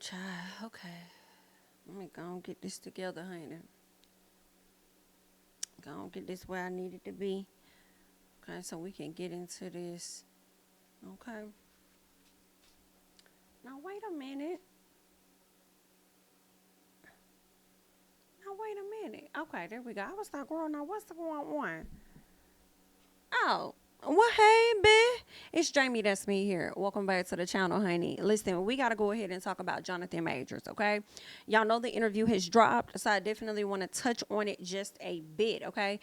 child. Okay. Let me go and get this together, honey. Go and get this where I need it to be. Okay, so we can get into this. Okay. Now, wait a minute. Now, wait a minute. Okay, there we go. I was like, girl, now what's the going on? Oh, well, hey, bitch. It's Jamie, that's me here. Welcome back to the channel, honey. Listen, we got to go ahead and talk about Jonathan Majors, okay? Y'all know the interview has dropped, so I definitely want to touch on it just a bit, okay?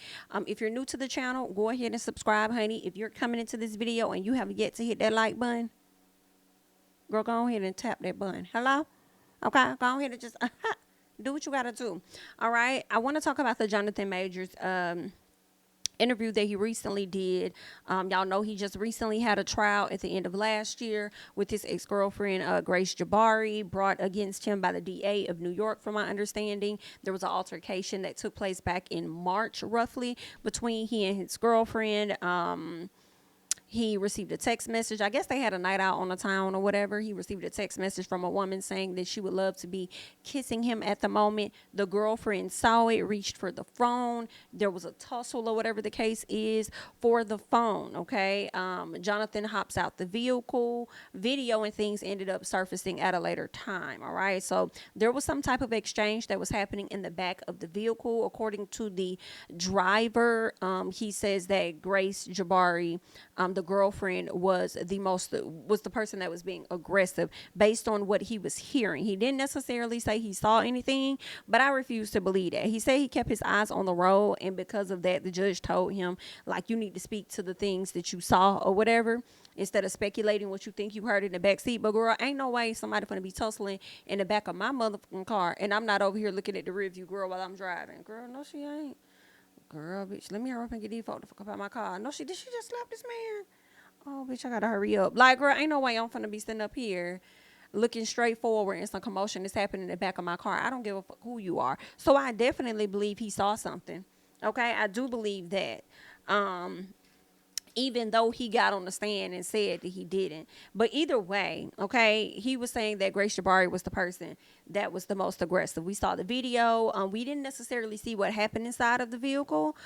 If you're new to the channel, go ahead and subscribe, honey. If you're coming into this video and you have yet to hit that like button, girl, go ahead and tap that button. Hello? Okay, go ahead and just do what you got to do, all right? I want to talk about the Jonathan Majors interview that he recently did. Y'all know he just recently had a trial at the end of last year with his ex-girlfriend, Grace Jabari, brought against him by the DA of New York, from my understanding. There was an altercation that took place back in March, roughly, between he and his girlfriend. He received a text message. I guess they had a night out on the town or whatever. He received a text message from a woman saying that she would love to be kissing him at the moment. The girlfriend saw it, reached for the phone. There was a tussle or whatever the case is for the phone, okay? Jonathan hops out the vehicle. Video and things ended up surfacing at a later time, all right? So there was some type of exchange that was happening in the back of the vehicle. According to the driver, he says that Grace Jabari, the girlfriend, was the person that was being aggressive based on what he was hearing. He didn't necessarily say he saw anything, but I refuse to believe that. He said he kept his eyes on the road, and because of that, the judge told him, like, you need to speak to the things that you saw or whatever, instead of speculating what you think you heard in the back seat. But girl, ain't no way somebody gonna be tussling in the back of my motherfucking car, and I'm not over here looking at the rear view, girl, while I'm driving. Girl, no, she ain't. Girl, bitch, let me hurry up and get these folks the fuck up out my car. No, did she just slap this man? Oh, bitch, I gotta hurry up. Like, girl, ain't no way I'm finna be sitting up here looking straight forward and some commotion is happening in the back of my car. I don't give a fuck who you are. So I definitely believe he saw something. Okay, I do believe that. Even though he got on the stand and said that he didn't. But either way, okay, he was saying that Grace Jabari was the person that was the most aggressive. We saw the video. We didn't necessarily see what happened inside of the vehicle.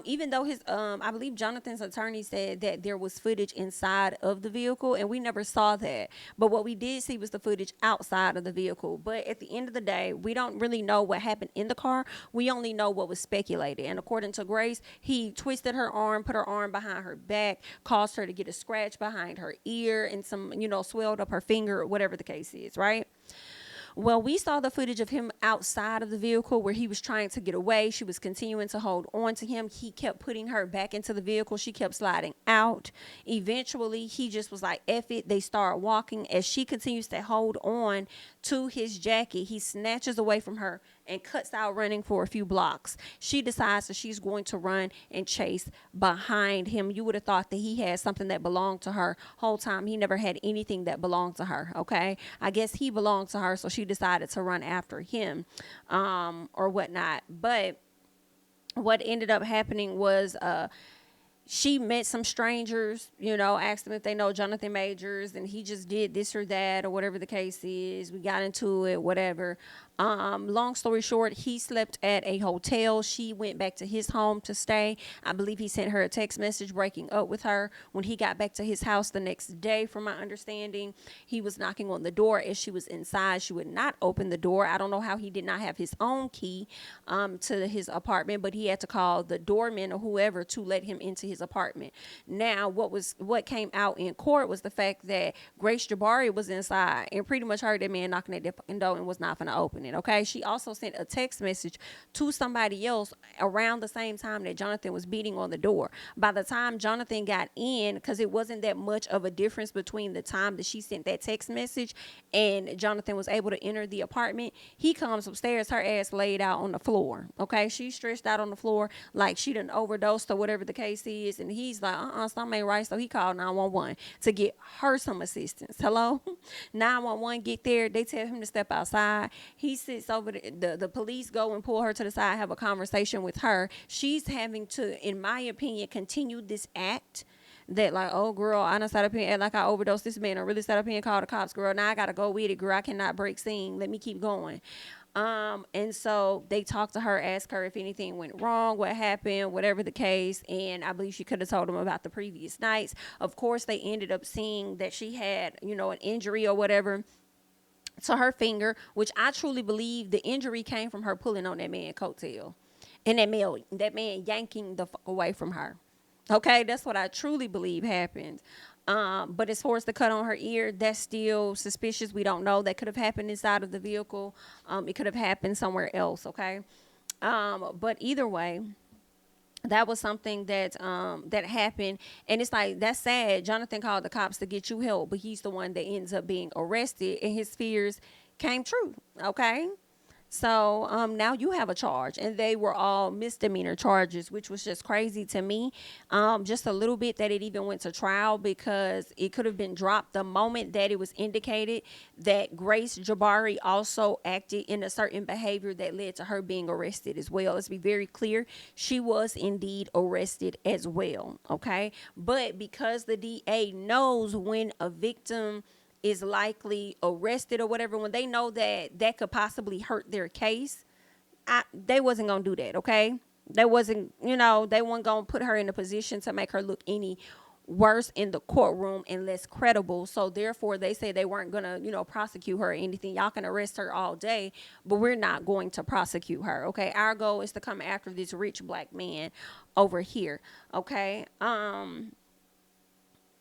Even though I believe Jonathan's attorney said that there was footage inside of the vehicle, and we never saw that. But what we did see was the footage outside of the vehicle. But at the end of the day, we don't really know what happened in the car. We only know what was speculated. And according to Grace, he twisted her arm, put her arm behind her back, caused her to get a scratch behind her ear, and some, swelled up her finger, or whatever the case is, right? Well, we saw the footage of him outside of the vehicle where he was trying to get away. She was continuing to hold on to him. He kept putting her back into the vehicle. She kept sliding out. Eventually, he just was like, F it. They start walking. As she continues to hold on to his jacket, he snatches away from her and cuts out running for a few blocks. She decides that she's going to run and chase behind him. You would have thought that he had something that belonged to her whole time. He never had anything that belonged to her, okay? I guess he belonged to her, so she decided to run after him or whatnot. But what ended up happening was she met some strangers, asked them if they know Jonathan Majors, and he just did this or that or whatever the case is. We got into it, whatever. Long story short, he slept at a hotel. She went back to his home to stay. I believe he sent her a text message breaking up with her. When he got back to his house the next day, from my understanding, he was knocking on the door. As she was inside, she would not open the door. I don't know how he did not have his own key to his apartment, but he had to call the doorman or whoever to let him into his apartment. Now, what came out in court was the fact that Grace Jabari was inside and pretty much heard that man knocking at the fucking door and was not going to open it. Okay, she also sent a text message to somebody else around the same time that Jonathan was beating on the door. By the time Jonathan got in, because it wasn't that much of a difference between the time that she sent that text message and Jonathan was able to enter the apartment, he comes upstairs, her ass laid out on the floor. Okay, she's stretched out on the floor like she done overdosed or whatever the case is, and he's like, something ain't right. So he called 911 to get her some assistance. Hello. 911 get there, they tell him to step outside. He sits over the police go and pull her to the side, have a conversation with her. She's having to, in my opinion, continue this act that like, oh girl, I done sat up here and like I overdosed this man. I really sat up here and called the cops, girl. Now I gotta go with it, girl. I cannot break scene. Let me keep going. And so they talked to her, asked her if anything went wrong, what happened, whatever the case. And I believe she could have told them about the previous nights. Of course, they ended up seeing that she had, an injury or whatever to her finger, which I truly believe the injury came from her pulling on that man's coattail and that man yanking the fuck away from her. Okay, that's what I truly believe happened. But as far as the cut on her ear, that's still suspicious. We don't know. That could have happened inside of the vehicle. It could have happened somewhere else. Okay. But either way, that was something that happened, and it's like that's sad. Jonathan called the cops to get you help, but he's the one that ends up being arrested, and his fears came true. Okay. So now you have a charge, and they were all misdemeanor charges, which was just crazy to me. Just a little bit that it even went to trial, because it could have been dropped the moment that it was indicated that Grace Jabari also acted in a certain behavior that led to her being arrested as well. Let's be very clear. She was indeed arrested as well. Okay. But because the DA knows when a victim is likely arrested or whatever, when they know that that could possibly hurt their case, they wasn't gonna do that. Okay, they wasn't, they weren't gonna put her in a position to make her look any worse in the courtroom and less credible. So therefore, they say they weren't gonna, prosecute her or anything. Y'all can arrest her all day, but we're not going to prosecute her. Okay, our goal is to come after this rich black man over here. Okay.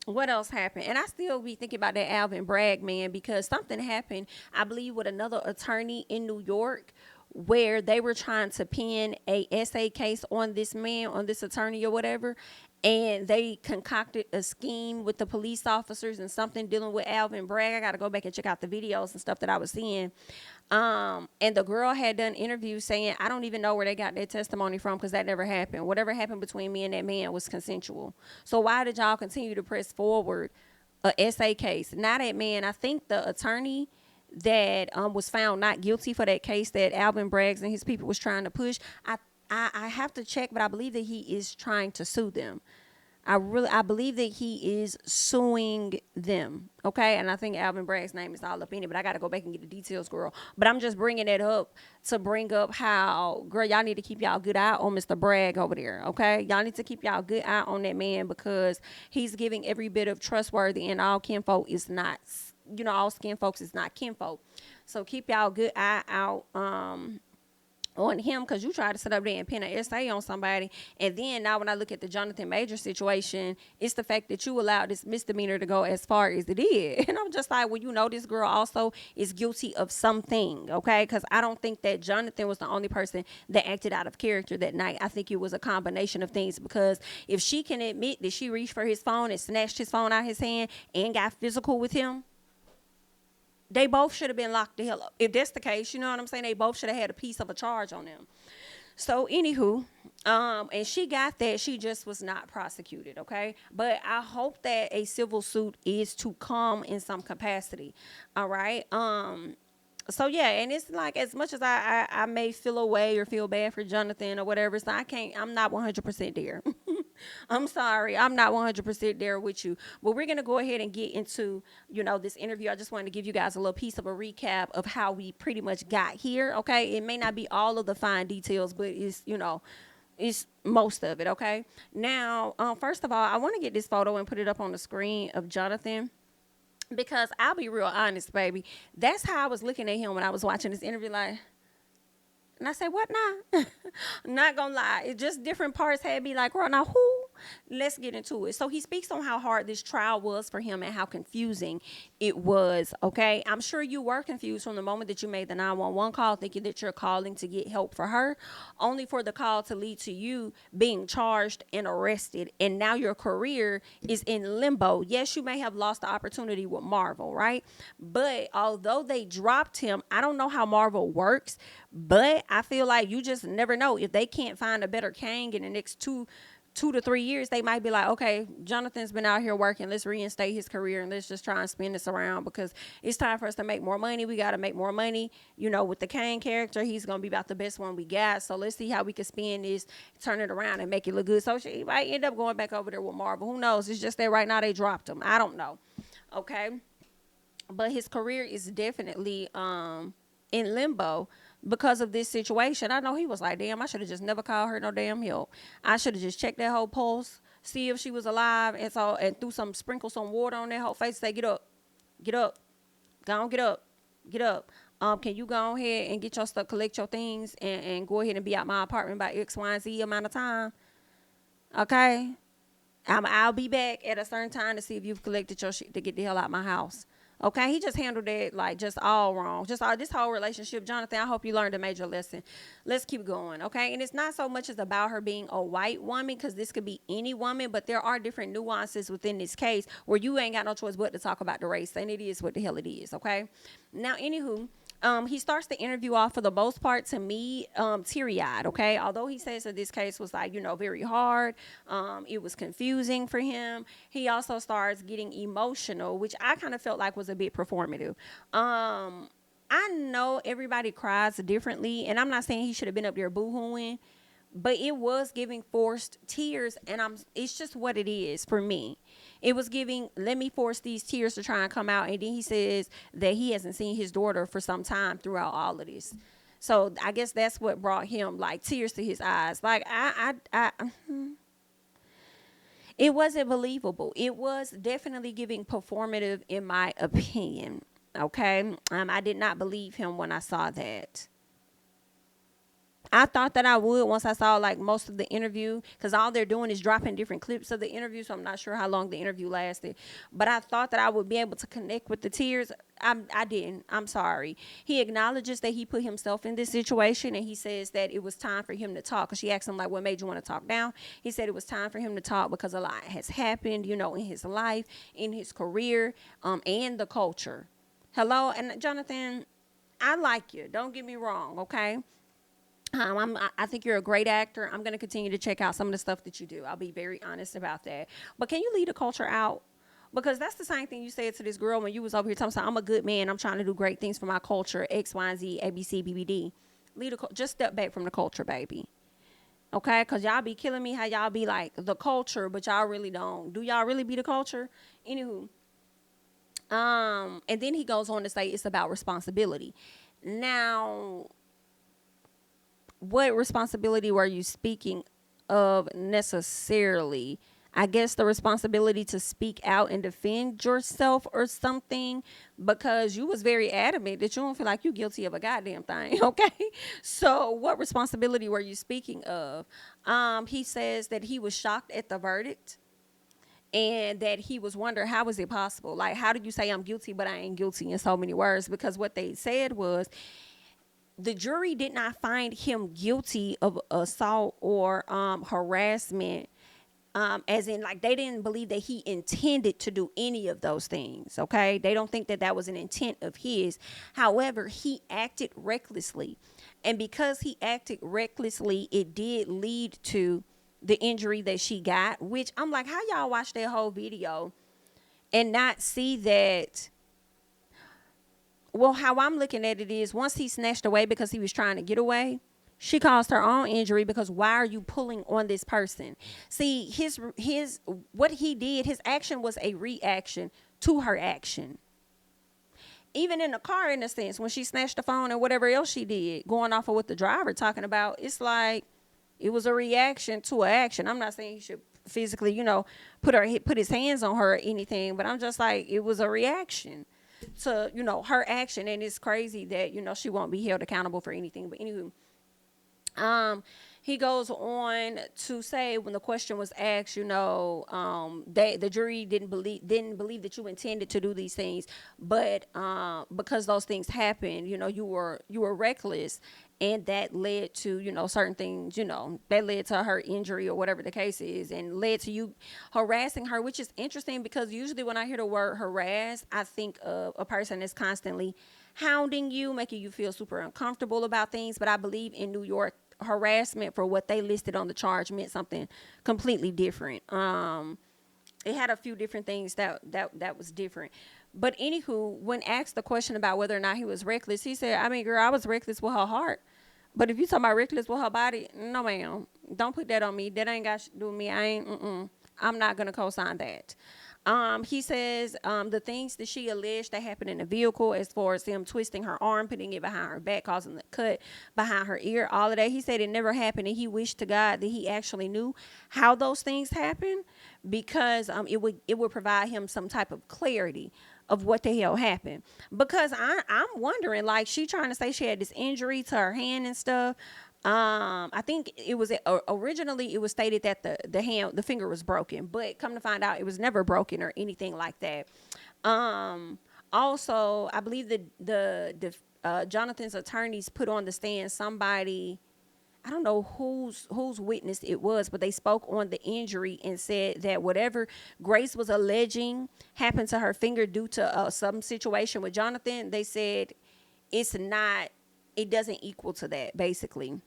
What else happened? And I still be thinking about that Alvin Bragg man, because something happened, I believe, with another attorney in New York, where they were trying to pin a SA case on this man, on this attorney or whatever. And they concocted a scheme with the police officers and something dealing with Alvin Bragg. I got to go back and check out the videos and stuff that I was seeing. And the girl had done interviews saying, I don't even know where they got their testimony from, because that never happened. Whatever happened between me and that man was consensual. So why did y'all continue to press forward a SA case? Now that man, I think the attorney that was found not guilty for that case that Alvin Braggs and his people was trying to push, I have to check, but I believe that he is trying to sue them. I believe that he is suing them. Okay. And I think Alvin Bragg's name is all up in it, but I got to go back and get the details, girl. But I'm just bringing it up to bring up how, girl, y'all need to keep y'all good eye on Mr. Bragg over there. Okay. Y'all need to keep y'all good eye on that man, because he's giving every bit of trustworthy, and all kinfolk is not, all skin folks is not kinfolk. So keep y'all good eye out, on him, because you try to sit up there and pin an essay on somebody. And then now when I look at the Jonathan Major situation, it's the fact that you allowed this misdemeanor to go as far as it did. And I'm just like, well, this girl also is guilty of something. Okay. Because I don't think that Jonathan was the only person that acted out of character that night. I think it was a combination of things, because if she can admit that she reached for his phone and snatched his phone out of his hand and got physical with him, they both should have been locked the hell up. If that's the case, you know what I'm saying? They both should have had a piece of a charge on them. So anywho, and she got that. She just was not prosecuted. Okay. But I hope that a civil suit is to come in some capacity. All right. So yeah, and it's like, as much as I may feel away or feel bad for Jonathan or whatever, so I'm not 100% there. I'm sorry, I'm not 100% there with you. But we're gonna go ahead and get into, this interview. I just wanted to give you guys a little piece of a recap of how we pretty much got here. Okay, it may not be all of the fine details, but it's most of it. Okay. Now, first of all, I want to get this photo and put it up on the screen of Jonathan. Because I'll be real honest, baby. That's how I was looking at him when I was watching this interview. Like, and I said, what now? Not gonna lie. It just different parts had me like, girl, now who? Let's get into it. So he speaks on how hard this trial was for him and how confusing it was. Okay. I'm sure you were confused from the moment that you made the 911 call, thinking that you're calling to get help for her, only for the call to lead to you being charged and arrested. And now your career is in limbo. Yes, you may have lost the opportunity with Marvel, right? But although they dropped him, I don't know how Marvel works, but I feel like you just never know. If they can't find a better Kang in the next 2 to 3 years, they might be like, okay, Jonathan's been out here working. Let's reinstate his career and let's just try and spin this around because it's time for us to make more money. We got to make more money. With the Kane character, he's going to be about the best one we got. So let's see how we can spin this, turn it around and make it look good. So she might end up going back over there with Marvel. Who knows? It's just that right now they dropped him. I don't know. Okay. But his career is definitely in limbo because of this situation. I know he was like, damn, I should have just never called her no damn help. I should have just checked that whole pulse, see if she was alive, and sprinkle some water on that whole face, say, get up, go on, get up, get up. Can you go ahead and get your stuff, collect your things, and go ahead and be at my apartment by X, Y, and Z amount of time? Okay? I'll be back at a certain time to see if you've collected your shit to get the hell out of my house. Okay, he just handled it like just all wrong. Just all this whole relationship, Jonathan. I hope you learned a major lesson. Let's keep going, okay? And it's not so much as about her being a white woman, because this could be any woman, but there are different nuances within this case where you ain't got no choice but to talk about the race, and it is what the hell it is, okay? Now, anywho. He starts the interview off for the most part to me teary-eyed, okay? Although he says that this case was like, very hard. It was confusing for him. He also starts getting emotional, which I kind of felt like was a bit performative. I know everybody cries differently, and I'm not saying he should have been up there boo-hooing, but it was giving forced tears, and it's just what it is for me. It was giving, let me force these tears to try and come out. And then he says that he hasn't seen his daughter for some time throughout all of this. So I guess that's what brought him like tears to his eyes. Like it wasn't believable. It was definitely giving performative in my opinion. Okay. I did not believe him when I saw that. I thought that I would once I saw like most of the interview, because all they're doing is dropping different clips of the interview. So I'm not sure how long the interview lasted, but I thought that I would be able to connect with the tears. I didn't. I'm sorry. He acknowledges that he put himself in this situation, and he says that it was time for him to talk. Because she asked him like, what made you want to talk now? He said it was time for him to talk because a lot has happened, in his life, in his career, and the culture. Hello, and Jonathan, I like you. Don't get me wrong, okay? I think you're a great actor. I'm going to continue to check out some of the stuff that you do. I'll be very honest about that. But can you leave the culture out? Because that's the same thing you said to this girl when you was over here talking about, I'm a good man. I'm trying to do great things for my culture. X, Y, and Z, A, B, C, B, B, D. Just step back from the culture, baby. Okay? Because y'all be killing me how y'all be like the culture, but y'all really don't. Do y'all really be the culture? Anywho. And then he goes on to say it's about responsibility. Now, what responsibility were you speaking of necessarily? I guess the responsibility to speak out and defend yourself or something, because you was very adamant that you don't feel like you're guilty of a goddamn thing, okay? So what responsibility were you speaking of? He says that he was shocked at the verdict and that he was wondering, how is it possible? Like, how do you say I'm guilty but I ain't guilty in so many words? Because what they said was, the jury did not find him guilty of assault or harassment, as in like they didn't believe that he intended to do any of those things. Okay, they don't think that that was an intent of his. However, he acted recklessly, and because he acted recklessly, it did lead to the injury that she got. Which I'm like, how y'all watch that whole video and not see that? Well, how I'm looking at it is, once he snatched away because he was trying to get away, she caused her own injury, because why are you pulling on this person? See, what he did, his action was a reaction to her action. Even in the car, in a sense, when she snatched the phone and whatever else she did, going off of what the driver talking about, it's like it was a reaction to an action. I'm not saying he should physically, put his hands on her or anything, but I'm just like, it was a reaction to her action. And it's crazy that she won't be held accountable for anything. But anyway, he goes on to say, when the question was asked, the jury didn't believe that you intended to do these things, but because those things happened, you were reckless, and that led to certain things, that led to her injury or whatever the case is, and led to you harassing her, which is interesting, because usually when I hear the word harass, I think of a person that's constantly hounding you, making you feel super uncomfortable about things. But I believe in New York, harassment for what they listed on the charge meant something completely different. It had a few different things that was different. But anywho, when asked the question about whether or not he was reckless, he said, I mean, girl, I was reckless with her heart. But if you talking about reckless with her body, no, ma'am. Don't put that on me. That ain't got to do with me. I'm not going to co-sign that. He says the things that she alleged that happened in the vehicle, as far as him twisting her arm, putting it behind her back, causing the cut behind her ear, all of that, he said it never happened, and he wished to God that he actually knew how those things happened, because it would provide him some type of clarity of what the hell happened. Because I'm wondering, like, she trying to say she had this injury to her hand and stuff. I think it was originally it was stated that the finger was broken, but come to find out it was never broken or anything like that. Also, I believe the Jonathan's attorneys put on the stand somebody. I don't know whose witness it was, but they spoke on the injury and said that whatever Grace was alleging happened to her finger due to some situation with Jonathan, they said it doesn't equal to that, basically.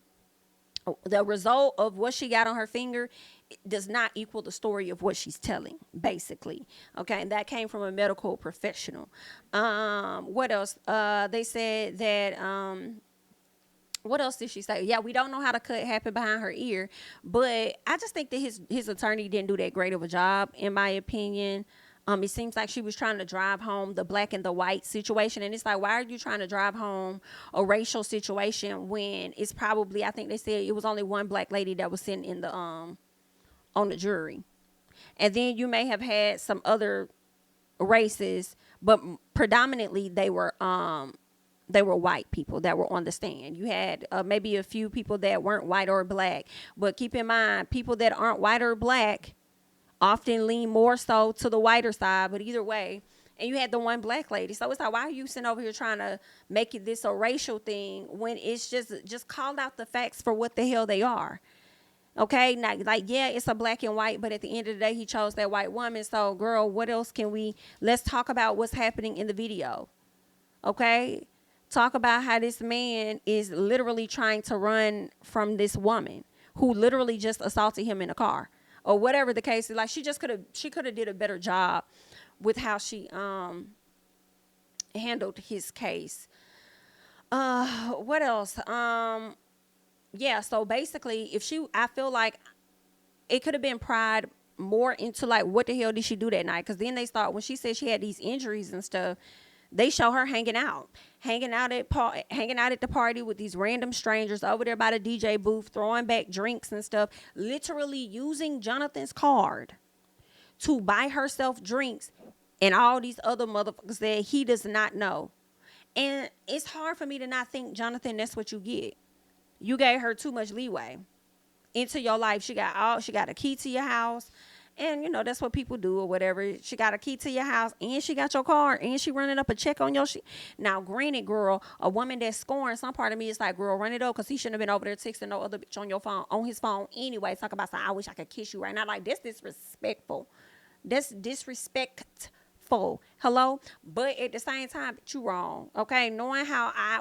The result of what she got on her finger does not equal the story of what she's telling, basically. Okay, and that came from a medical professional. What else? They said that what else did she say? Yeah, we don't know how the cut happened behind her ear, but I just think that his attorney didn't do that great of a job, in my opinion. It seems like she was trying to drive home the black and the white situation. And it's like, why are you trying to drive home a racial situation when it's probably, I think they said it was only one black lady that was sitting in the on the jury. And then you may have had some other races, but predominantly they were white people that were on the stand. You had maybe a few people that weren't white or black, but keep in mind, people that aren't white or black often lean more so to the whiter side, but either way. And you had the one black lady. So it's like, why are you sitting over here trying to make it this a racial thing when it's just call out the facts for what the hell they are? Okay, now, like, yeah, it's a black and white, but at the end of the day, he chose that white woman. So, girl, what else let's talk about what's happening in the video. Okay, talk about how this man is literally trying to run from this woman who literally just assaulted him in a car. Or whatever the case is. Like, she could have did a better job with how she handled his case. What else? Yeah, so basically, I feel like it could have been pried more into, like, what the hell did she do that night? Because then when she said she had these injuries and stuff, they show her hanging out at the party with these random strangers over there by the DJ booth, throwing back drinks and stuff, literally using Jonathan's card to buy herself drinks and all these other motherfuckers that he does not know. And it's hard for me to not think, Jonathan, that's what you get. You gave her too much leeway into your life. She got a key to your house. And, you know, that's what people do or whatever. She got a key to your house and she got your car and she running up a check on your shit. Now, granted, girl, a woman that's scoring, some part of me is like, girl, run it up, because he shouldn't have been over there texting no other bitch on his phone anyway. Talk about something, I wish I could kiss you right now. Like, that's disrespectful. That's disrespectful. Hello? But at the same time, you wrong. Okay? Knowing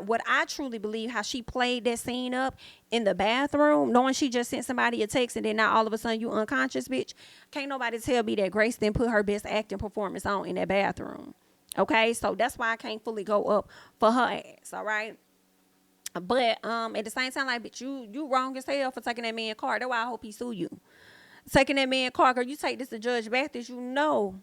what I truly believe, how she played that scene up in the bathroom, knowing she just sent somebody a text and then now all of a sudden you unconscious, bitch. Can't nobody tell me that Grace didn't put her best acting performance on in that bathroom. Okay? So that's why I can't fully go up for her ass. All right? But at the same time, like, bitch, you wrong as hell for taking that man's car. That's why I hope he sue you. Taking that man's car, girl, you take this to Judge Mathis, you know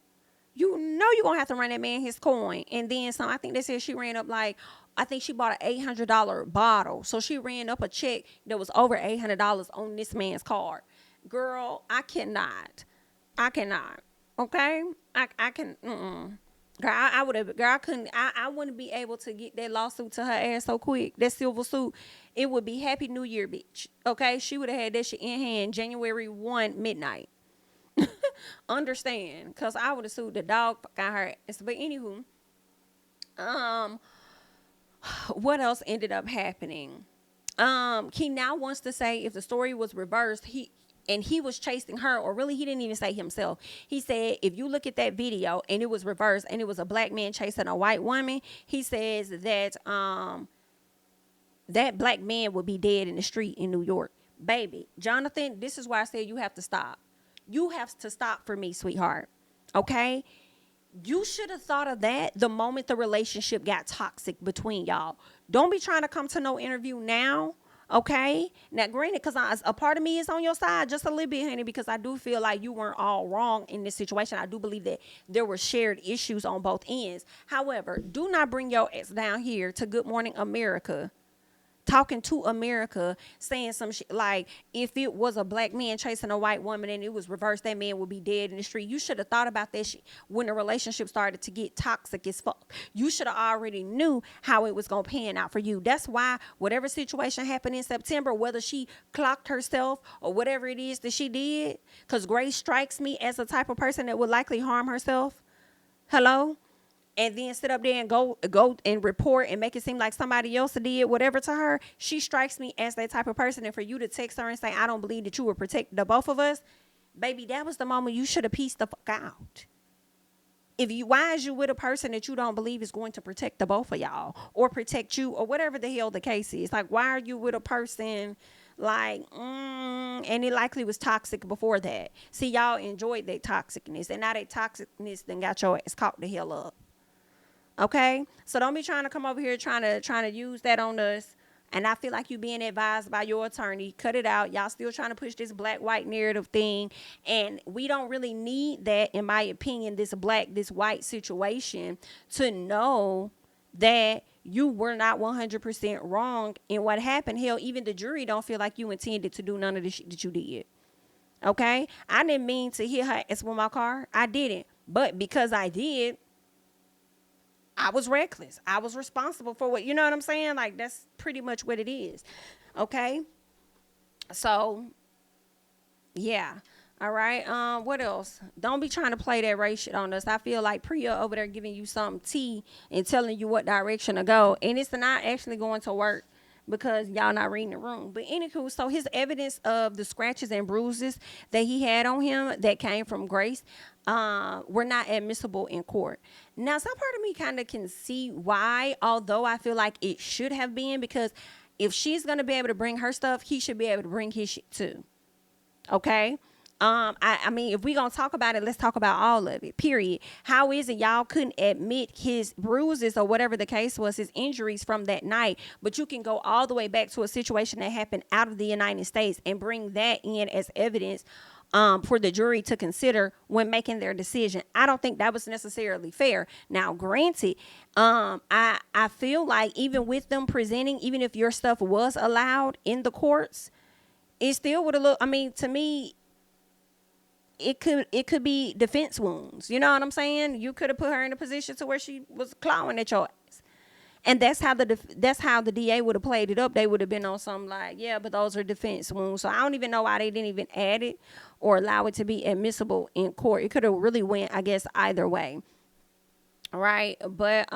you're going to have to run that man his coin. And then some, I think they said she ran up, like, I think she bought an $800 bottle. So she ran up a check that was over $800 on this man's card. Girl, I cannot. Okay? I can, Girl, I would have, girl, I wouldn't be able to get that lawsuit to her ass so quick. That silver suit, it would be Happy New Year, bitch. Okay? She would have had that shit in hand January 1 midnight. Understand, because I would have sued the dog got her ass. But anywho, what else ended up happening? He now wants to say if the story was reversed, he was chasing her, or really he didn't even say himself. He said if you look at that video and it was reversed and it was a black man chasing a white woman, he says that that black man would be dead in the street in New York. Baby, Jonathan, this is why I said you have to stop. You have to stop for me, sweetheart. Okay? You should have thought of that the moment the relationship got toxic between y'all. Don't be trying to come to no interview now. Okay, now granted, because a part of me is on your side just a little bit, honey, because I do feel like you weren't all wrong in this situation. I do believe that there were shared issues on both ends. However, do not bring your ex down here to Good Morning America, talking to America, saying some shit like, if it was a black man chasing a white woman and it was reversed, that man would be dead in the street. You should have thought about that shit when the relationship started to get toxic as fuck. You should have already knew how it was going to pan out for you. That's why whatever situation happened in September, whether she clocked herself or whatever it is that she did, because Grace strikes me as the type of person that would likely harm herself. Hello? And then sit up there and go and report and make it seem like somebody else did whatever to her. She strikes me as that type of person. And for you to text her and say, I don't believe that you would protect the both of us, baby, that was the moment you should have pieced the fuck out. Why is you with a person that you don't believe is going to protect the both of y'all or protect you or whatever the hell the case is? Like, why are you with a person like, and it likely was toxic before that? See, y'all enjoyed that toxicness, and now that toxicness then got your ass caught the hell up. Okay, so don't be trying to come over here trying to use that on us. And I feel like you being advised by your attorney. Cut it out. Y'all still trying to push this black-white narrative thing. And we don't really need that, in my opinion, this white situation to know that you were not 100% wrong in what happened. Hell, even the jury don't feel like you intended to do none of the shit that you did. Okay, I didn't mean to hit her ass with my car. I didn't. But because I did, I was reckless. I was responsible for what, you know what I'm saying? Like, that's pretty much what it is. Okay. So, yeah. All right. What else? Don't be trying to play that race shit on us. I feel like Priya over there giving you some tea and telling you what direction to go. And it's not actually going to work because y'all not reading the room. But anywho, so his evidence of the scratches and bruises that he had on him that came from Grace were not admissible in court. Now, some part of me kind of can see why, although I feel like it should have been, because if she's going to be able to bring her stuff, he should be able to bring his shit too. Okay? I mean, if we gonna talk about it, let's talk about all of it, period. How is it y'all couldn't admit his bruises or whatever the case was, his injuries from that night, but you can go all the way back to a situation that happened out of the United States and bring that in as evidence for the jury to consider when making their decision? I don't think that was necessarily fair. Now, granted, I feel like even with them presenting, even if your stuff was allowed in the courts, it still would have looked, I mean, to me, it could be defense wounds. You know what I'm saying? You could have put her in a position to where she was clawing at your ass. And that's how the DA would have played it up. They would have been on something like, yeah, but those are defense wounds. So I don't even know why they didn't even add it or allow it to be admissible in court. It could have really went, I guess, either way. All right. But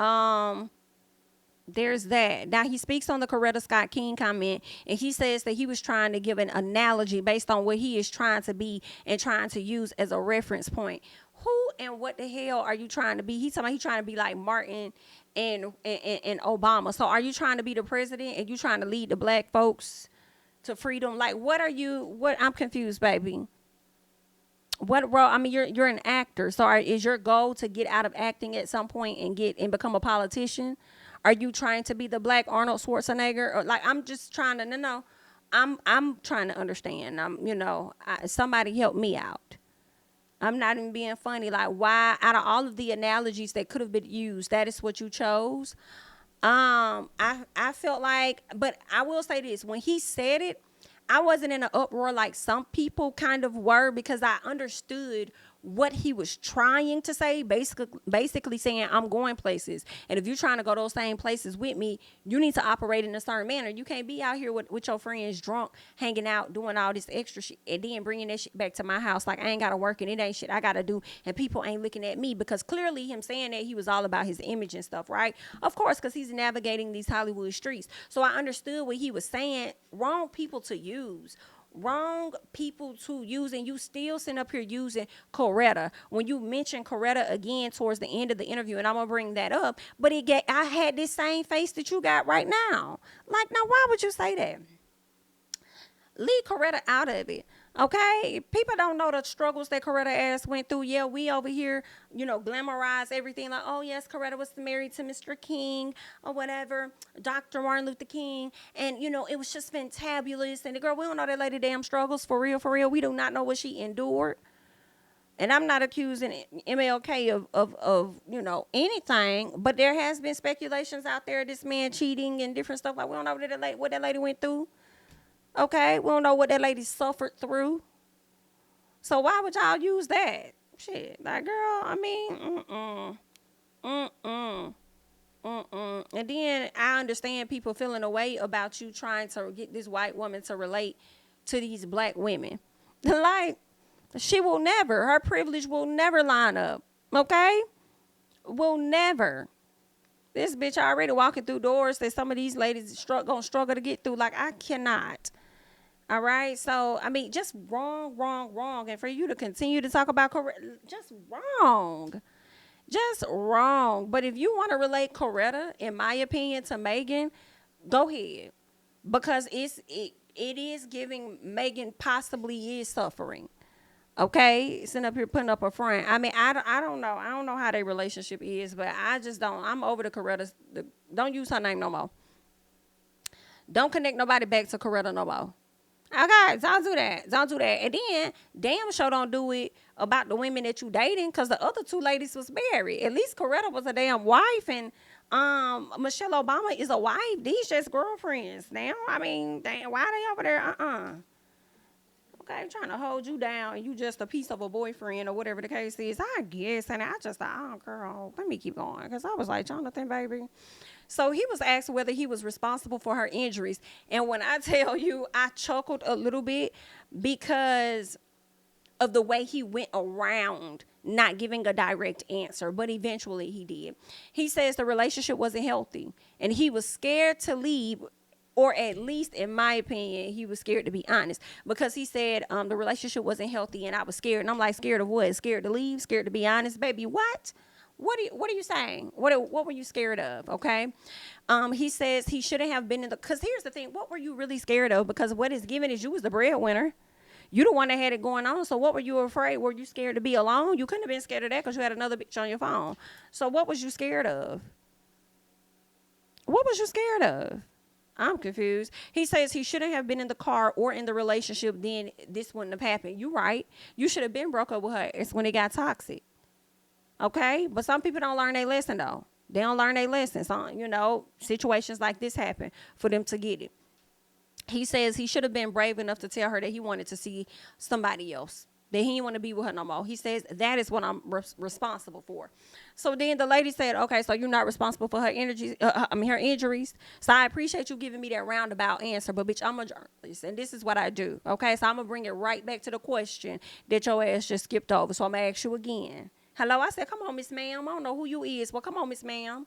there's that. Now, he speaks on the Coretta Scott King comment, and he says that he was trying to give an analogy based on what he is trying to be and trying to use as a reference point. Who and what the hell are you trying to be? He's talking about he's trying to be like Martin and Obama. So are you trying to be the president and you trying to lead the black folks to freedom? Like, what I'm confused, baby. What role? I mean, you're an actor. So is your goal to get out of acting at some point and become a politician? Are you trying to be the black Arnold Schwarzenegger? Or like, I'm just trying to no. I'm trying to understand. Somebody help me out. I'm not even being funny. Like, why out of all of the analogies that could have been used, that is what you chose? I felt like, but I will say this: when he said it, I wasn't in an uproar like some people kind of were, because I understood what he was trying to say, basically saying, I'm going places. And if you're trying to go those same places with me, you need to operate in a certain manner. You can't be out here with your friends drunk, hanging out, doing all this extra shit, and then bringing that shit back to my house. Like, I ain't got to work and it ain't shit I got to do. And people ain't looking at me, because clearly him saying that, he was all about his image and stuff, right? Of course, because he's navigating these Hollywood streets. So I understood what he was saying. Wrong people to use. wrong people to use, and you still sitting up here using Coretta. When you mention Coretta again towards the end of the interview, and I'm gonna bring that up, but I had this same face that you got right now. Like, now why would you say that? Leave Coretta out of it. Okay, people don't know the struggles that Coretta ass went through. Yeah, we over here, glamorize everything like, oh yes, Coretta was married to Mr. King or whatever, Dr. Martin Luther King, and it was just fantabulous. And the girl, we don't know that lady damn struggles for real, for real. We do not know what she endured. And I'm not accusing MLK of anything, but there has been speculations out there, this man cheating and different stuff. Like, we don't know what that lady went through. Okay, we don't know what that lady suffered through. So why would y'all use that? Shit, like, girl, I mean, And then I understand people feeling a way about you trying to get this white woman to relate to these black women. Like, her privilege will never line up. Okay? Will never. This bitch already walking through doors that some of these ladies gonna struggle to get through. Like, I cannot. All right, so I mean, just wrong, and for you to continue to talk about Coretta, just wrong. But if you want to relate Coretta, in my opinion, to Megan, go ahead, because it is giving Megan possibly is suffering. Okay, sitting up here putting up a front. I mean, I don't know how their relationship is, but I just don't. I'm over the Coretta. Don't use her name no more. Don't connect nobody back to Coretta no more. Okay, don't do that. And then, damn sure don't do it about the women that you dating, because the other two ladies was married. At least Coretta was a damn wife, and Michelle Obama is a wife. These just girlfriends now. I mean, damn, why they over there? Okay, trying to hold you down, and you just a piece of a boyfriend or whatever the case is. I guess, and I just thought, oh, girl, let me keep going, because I was like, Jonathan, baby. So he was asked whether he was responsible for her injuries. And when I tell you, I chuckled a little bit because of the way he went around not giving a direct answer. But eventually he did. He says the relationship wasn't healthy, and he was scared to leave, or at least, in my opinion, he was scared to be honest, because he said the relationship wasn't healthy, and I was scared. And I'm like, scared of what? Scared to leave? Scared to be honest? Baby, what? What are you saying? What were you scared of? Okay. He says he shouldn't have been because here's the thing. What were you really scared of? Because what is given is you was the breadwinner. You the one that had it going on. So what were you afraid? Were you scared to be alone? You couldn't have been scared of that because you had another bitch on your phone. So what was you scared of? What was you scared of? I'm confused. He says he shouldn't have been in the car or in the relationship. Then this wouldn't have happened. You right. You should have been broke up with her. It's when it got toxic. Okay, but some people don't learn their lesson, though. They don't learn their lesson. So, situations like this happen for them to get it. He says he should have been brave enough to tell her that he wanted to see somebody else, that he didn't want to be with her no more. He says that is what I'm responsible for. So then the lady said, okay, so you're not responsible for her her injuries. So I appreciate you giving me that roundabout answer, but bitch, I'm a journalist, and this is what I do. Okay, so I'm gonna bring it right back to the question that your ass just skipped over. So I'm gonna ask you again. Hello, I said, come on, Miss Ma'am. I don't know who you is. Well, come on, Miss Ma'am.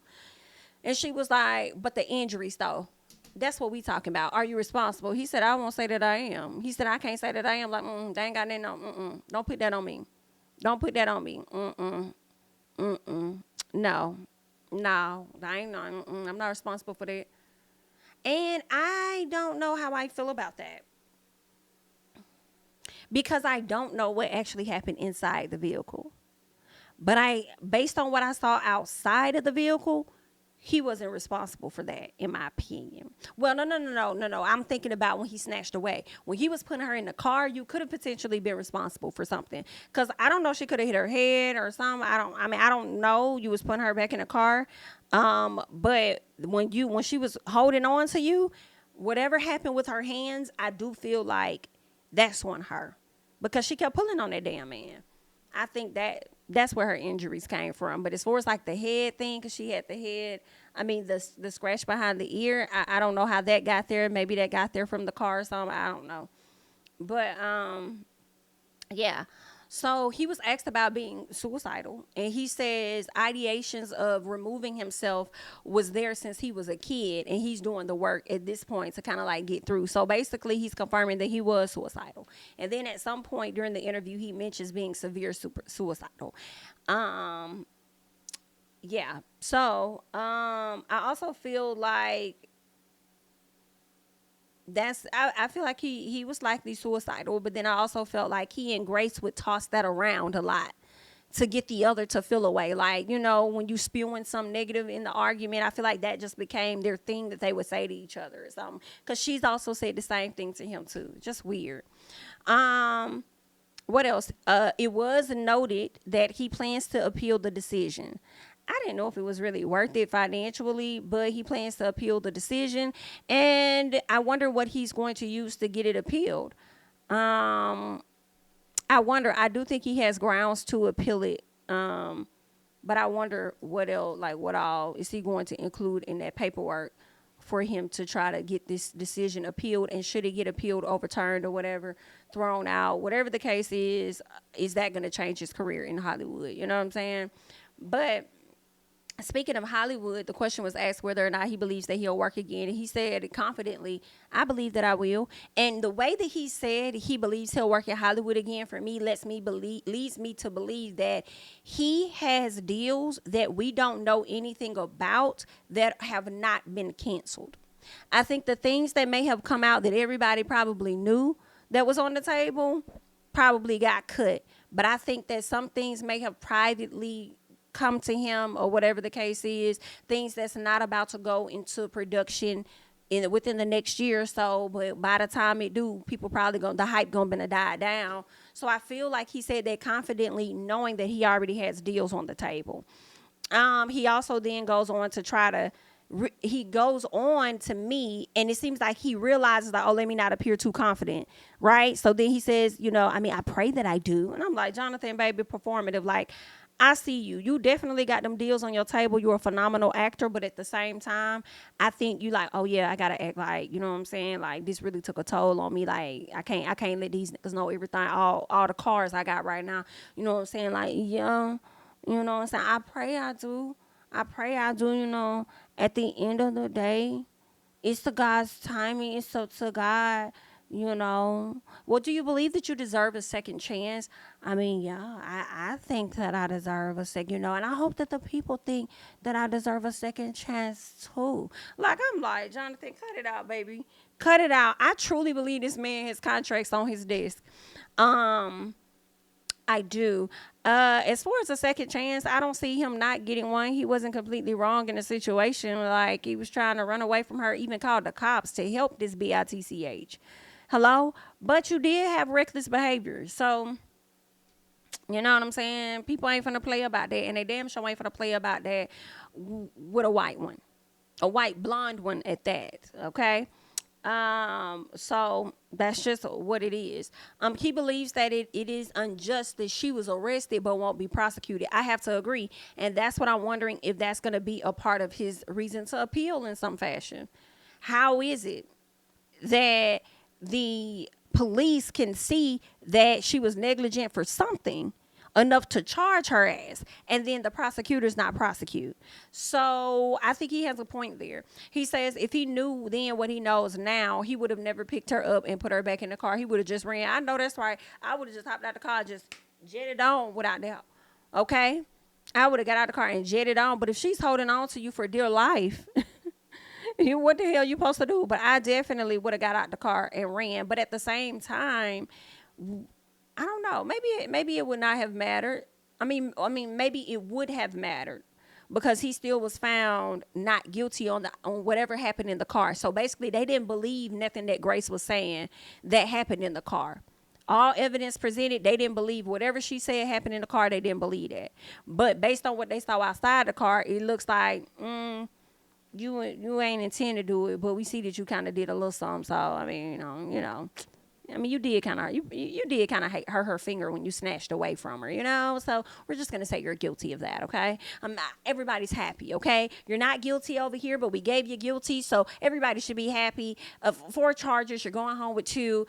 And she was like, but the injuries, though, that's what we talking about. Are you responsible? He said, I won't say that I am. He said, I can't say that I am. Like, they ain't got nothing on. Don't put that on me. Don't put that on me. No, I ain't. I'm not responsible for that. And I don't know how I feel about that, because I don't know what actually happened inside the vehicle. But based on what I saw outside of the vehicle, he wasn't responsible for that, in my opinion. Well, no. I'm thinking about when he snatched away. When he was putting her in the car, you could have potentially been responsible for something. Because I don't know, she could have hit her head or something. I don't know. You was putting her back in the car. But when she was holding on to you, whatever happened with her hands, I do feel like that's on her. Because she kept pulling on that damn man. I think that's where her injuries came from. But as far as like the head thing, because she had the head, the scratch behind the ear, I don't know how that got there. Maybe that got there from the car or something. I don't know. But, yeah. So he was asked about being suicidal, and he says ideations of removing himself was there since he was a kid, and he's doing the work at this point to kind of like get through. So basically, he's confirming that he was suicidal. And then at some point during the interview, he mentions being severe suicidal. Um, yeah. So I also feel like I feel like he was likely suicidal, but then I also felt like he and Grace would toss that around a lot to get the other to feel away. Like, when you spewing some negative in the argument, I feel like that just became their thing that they would say to each other or something. Because she's also said the same thing to him too. Just weird. Um, what else? It was noted that he plans to appeal the decision. I didn't know if it was really worth it financially, but he plans to appeal the decision, and I wonder what he's going to use to get it appealed. Um, I wonder. I do think he has grounds to appeal it. But I wonder what else, like what all is he going to include in that paperwork for him to try to get this decision appealed, and should it get appealed, overturned, or whatever, thrown out, whatever the case is that going to change his career in Hollywood? You know what I'm saying? But speaking of Hollywood, the question was asked whether or not he believes that he'll work again. And he said confidently, I believe that I will. And the way that he said he believes he'll work in Hollywood again, for me, leads me to believe that he has deals that we don't know anything about that have not been canceled. I think the things that may have come out that everybody probably knew that was on the table probably got cut. But I think that some things may have privately come to him, or whatever the case is, things that's not about to go into production within the next year or so, but by the time it do, people probably the hype gonna die down. So I feel like he said that confidently, knowing that he already has deals on the table. He also then goes on to try to he goes on to me, and it seems like he realizes that, oh, let me not appear too confident, right? So then he says, I pray that I do. And I'm like, Jonathan, baby, performative. Like, I see you. You definitely got them deals on your table. You're a phenomenal actor, but at the same time, I think you like, oh yeah, I gotta act like, you know what I'm saying? Like, this really took a toll on me. Like, I can't let these niggas know everything, all the cars I got right now. You know what I'm saying? Like, yeah, you know what I'm saying? I pray I do. At the end of the day, it's to God's timing. It's so to God, Well, do you believe that you deserve a second chance? I mean, yeah, I think that I deserve a second, and I hope that the people think that I deserve a second chance too. Like, I'm like, Jonathan, cut it out, baby. Cut it out. I truly believe this man has contracts on his desk. I do. As far as a second chance, I don't see him not getting one. He wasn't completely wrong in the situation. Like, he was trying to run away from her, even called the cops to help this bitch. Hello? But you did have reckless behavior. So, you know what I'm saying? People ain't finna play about that. And they damn sure ain't finna play about that with a white one. A white blonde one at that. Okay? So that's just what it is. He believes that it is unjust that she was arrested but won't be prosecuted. I have to agree. And that's what I'm wondering, if that's going to be a part of his reason to appeal in some fashion. How is it that the police can see that she was negligent for something enough to charge her ass, and then the prosecutors not prosecute? So I think he has a point there. He says if he knew then what he knows now, he would have never picked her up and put her back in the car. He would have just ran. I know that's right. I would have just hopped out the car, just jetted on without doubt. Okay? I would have got out the car and jetted on. But if she's holding on to you for dear life, what the hell you supposed to do? But I definitely would have got out the car and ran. But at the same time, I don't know. Maybe it would not have mattered. I mean, maybe it would have mattered, because he still was found not guilty on whatever happened in the car. So basically, they didn't believe nothing that Grace was saying that happened in the car. All evidence presented, they didn't believe whatever she said happened in the car. They didn't believe that. But based on what they saw outside the car, it looks like you ain't intend to do it, but we see that you kind of did a little something. So I mean, you did kind of you did kind of hurt her finger when you snatched away from her, So we're just gonna say you're guilty of that, okay? Everybody's happy, okay? You're not guilty over here, but we gave you guilty, so everybody should be happy. 4 charges, you're going home with 2.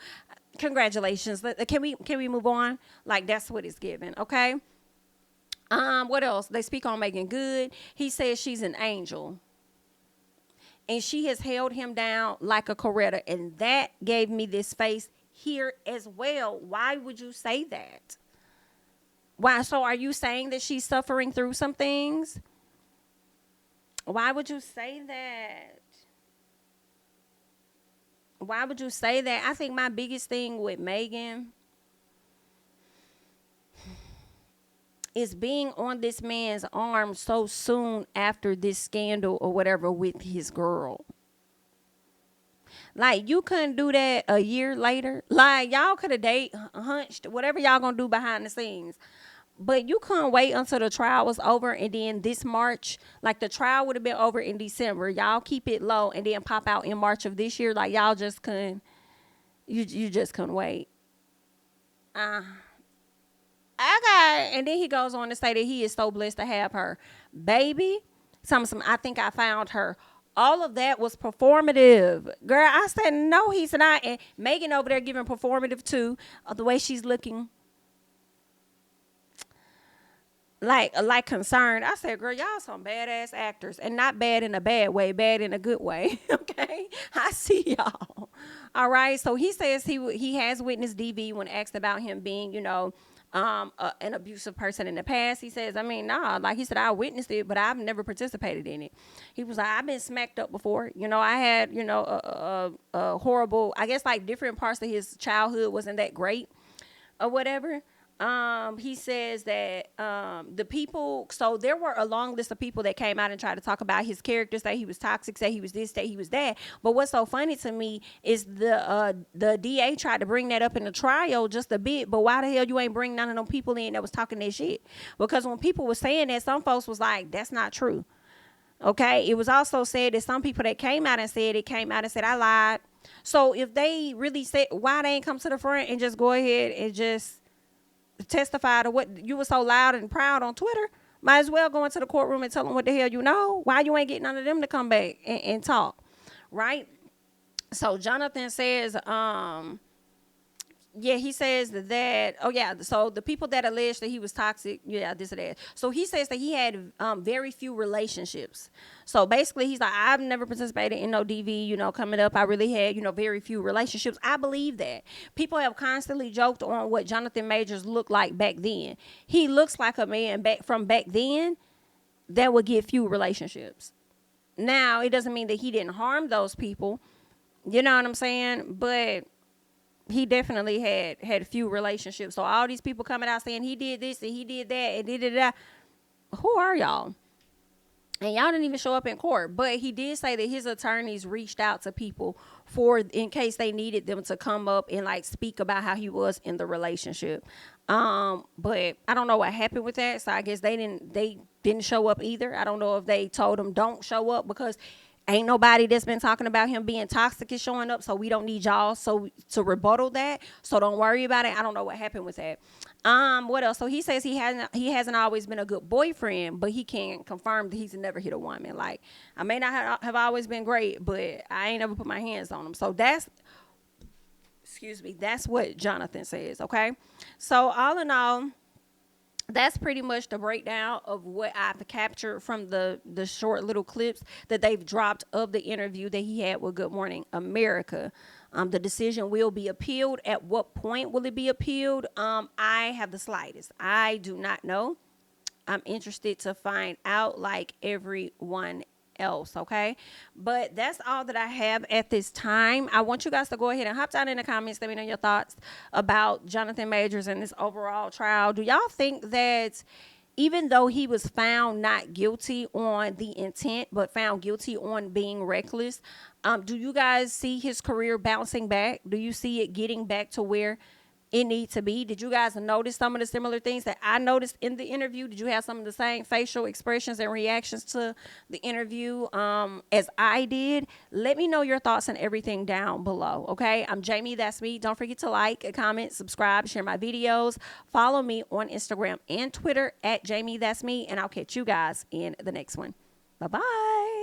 Congratulations. Can we move on? Like, that's what it's given. Okay. What else? They speak on Megan Good. He says she's an angel. And she has held him down like a Coretta. And that gave me this face here as well. Why would you say that? Why? So are you saying that she's suffering through some things? Why would you say that? Why would you say that? I think my biggest thing with Megan is being on this man's arm so soon after this scandal or whatever with his girl. Like, you couldn't do that a year later. Like, y'all could have hunched, whatever y'all gonna do behind the scenes. But you couldn't wait until the trial was over, and then this March, like, the trial would have been over in December. Y'all keep it low and then pop out in March of this year. Like, y'all just couldn't, you just couldn't wait. Okay. And then he goes on to say that he is so blessed to have her. Baby, I think I found her. All of that was performative. Girl, I said, no, he's not. And Megan over there giving performative too. The way she's looking like concerned. I said, girl, y'all some badass actors. And not bad in a bad way, bad in a good way. Okay? I see y'all. All right. So he says he has witnessed DV when asked about him being, an abusive person in the past. He says, nah, like he said, I witnessed it, but I've never participated in it. He was like, I've been smacked up before. I had, a horrible, I guess, like, different parts of his childhood wasn't that great or whatever. He says that the people, so there were a long list of people that came out and tried to talk about his character, say he was toxic, say he was this, say he was that. But what's so funny to me is the DA tried to bring that up in the trial just a bit, but why the hell you ain't bring none of them people in that was talking that shit? Because when people were saying that, some folks was like, that's not true. Okay. It was also said that some people that came out and said I lied. So if they really said, why they ain't come to the front and just go ahead and just testify to what you were so loud and proud on Twitter? Might as well go into the courtroom and tell them what the hell you know. Why you ain't getting none of them to come back and talk, right? So Jonathan says, he says that, so the people that alleged that he was toxic, this or that. So he says that he had very few relationships. So basically he's like, I've never participated in no DV, coming up. I really had, very few relationships. I believe that. People have constantly joked on what Jonathan Majors looked like back then. He looks like a man back then that would get few relationships. Now, it doesn't mean that he didn't harm those people. You know what I'm saying? But he definitely had a few relationships. So all these people coming out saying he did this and he did that and did that. Who are y'all? And y'all didn't even show up in court. But he did say that his attorneys reached out to people in case they needed them to come up and, like, speak about how he was in the relationship. But I don't know what happened with that. So I guess they didn't show up either. I don't know if they told him don't show up because ain't nobody that's been talking about him being toxic is showing up, so we don't need y'all to rebuttal that. So don't worry about it. I don't know what happened with that. What else? So he says he hasn't always been a good boyfriend, but he can't confirm that he's never hit a woman. Like, I may not have always been great, but I ain't never put my hands on him. So that's what Jonathan says. Okay. So all in all, that's pretty much the breakdown of what I've captured from the short little clips that they've dropped of the interview that he had with Good Morning America. The decision will be appealed. At what point will it be appealed? I have the slightest. I do not know. I'm interested to find out, like everyone else. Okay. But that's all that I have at this time. I want you guys to go ahead and hop down in the comments. Let me know your thoughts about Jonathan Majors and this overall trial. Do y'all think that even though he was found not guilty on the intent, but found guilty on being reckless, do you guys see his career bouncing back? Do you see it getting back to where it needs to be? Did you guys notice some of the similar things that I noticed in the interview? Did you have some of the same facial expressions and reactions to the interview as I did? Let me know your thoughts and everything down below. Okay, I'm Jamie, that's me. Don't forget to like, comment, subscribe, share my videos. Follow me on Instagram and Twitter at Jamie, that's me, and I'll catch you guys in the next one. Bye-bye.